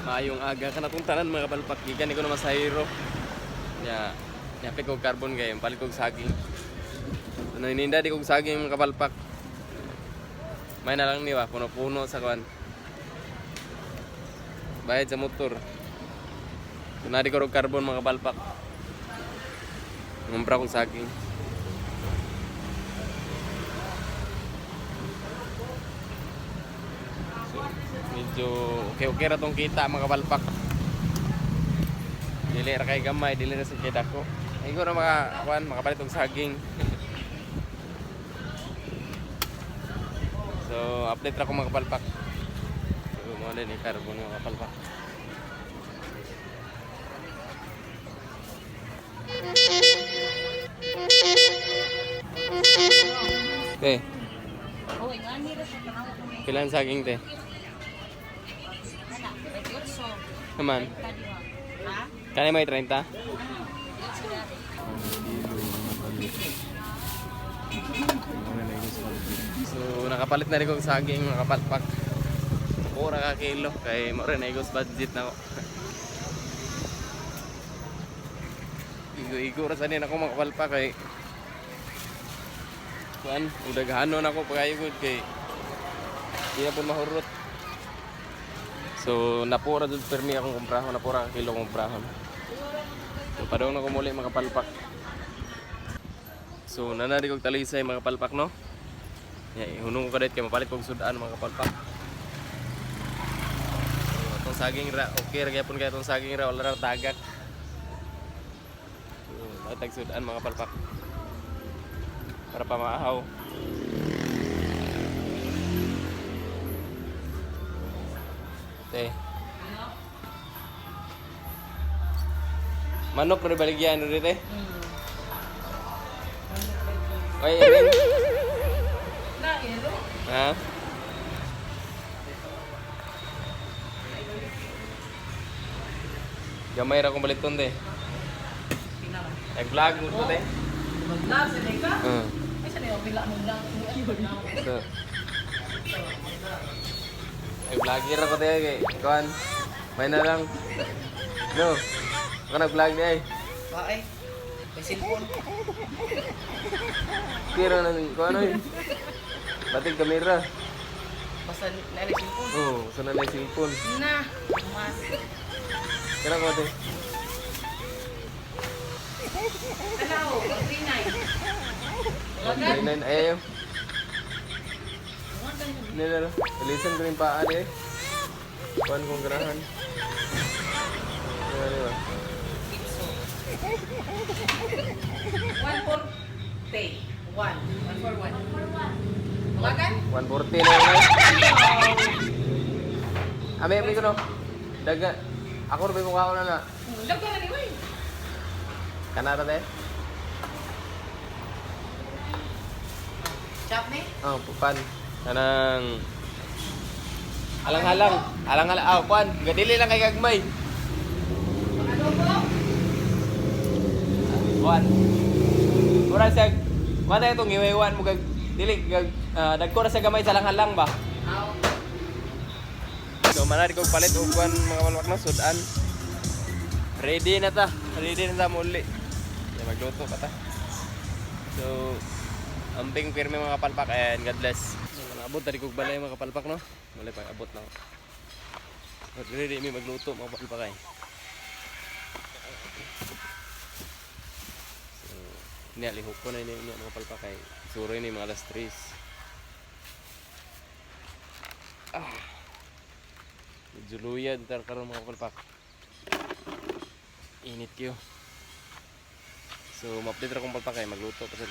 Maayong aga ka na kung tanan mga kapalpak. Gikan ko naman sa hero. Nya, nyapit kong carbon kay palit kong saging. Ano ininda di kong saging mga kapalpak. May na lang niwa, puno-puno sa kwan. Bayad sa motor. Kunadi ko rog carbon mga kapalpak. Ngumpra kong saging. Medyo okay ra tong kita mga kapalpak. Dili ra kay gamay, dili na sa kita ko. Ay ko na makapalit og saging. So, update ra ko mga kapalpak. So, mo din ni carbon mga kapalpak. Te. Oh, ingani ra sa tanaw ko ni. Pilan saging te? Ana, regurso. Naman. Ha? Kani may 30? So nakapalit na rin kong saging mga kapalpak. Pura ka kilo kay mo rin igos budget na ko. Igo ra sa din ako mga kapalpak kay kuan udaghanon ako pagayod kay di na po mahurot. So napura jud permi akong kumprahon, napura ka kilo kumprahon. So padong na ko muli mga kapalpak. So nanari kog talisay mga kapalpak no. Hunong ko kadit kay mapalit kog sudan mga kapalpak. So atong saging ra okay ra gyapon kay atong saging ra wala ra tagak. So tag sudan mga kapalpak. Para pamahaw. Te. Manok na baligyan rin te. Ay, rin. Na ero. Ha? Gamay ra kong baliton te. Pinala. Nag-vlog mo to te. Mag-vlog sa ka? Ay sa niyo bila mo lang. So. Ay, vlogger ako te kay kuan. May na lang. No. Ako nag-vlog niya eh. Ay. May cellphone. Kira na kuan oy. Batig kamera. Basta nalay cellphone. Oh, sana na yung cellphone. Na. Mas. Kira ko te. Hello, Trinay. 139 ayaw. Nila, ilisan ko rin paan eh. Kuan kong garahan. Ano ba? 140. 141. Makan? 140 na yun. Ami ko no. Daga. Ako rin ko na na. Dagdag na ni Way. Kanata te? Chop ni? Oh, pupan. Kanang alang-alang. Alang-alang. Ah, kuan. Gadili lang kay gagmay. Ano po? Kuan. Mura siya. Kuan tayo itong iwewan mo gag... Dili, dagko na sa gamay sa alang-alang ba? Aw. So, manari kong palit o kuan mga malwak na sudan. Ready na ta. Ready na ta muli. Magluto pa ta. So, amping pirmi mga kapalpak and God bless. So, naabot tadi kog balay mga kapalpak no. Muli pang abot na. Ready mi magluto mga kapalpak ay. So, nialihok ko na ini mga kapalpak ay. Suro ini mga alas 3. Medyo luyad karon mga kapalpak. Init yo. So, ma-update ra kong palpak ay magluto pa sa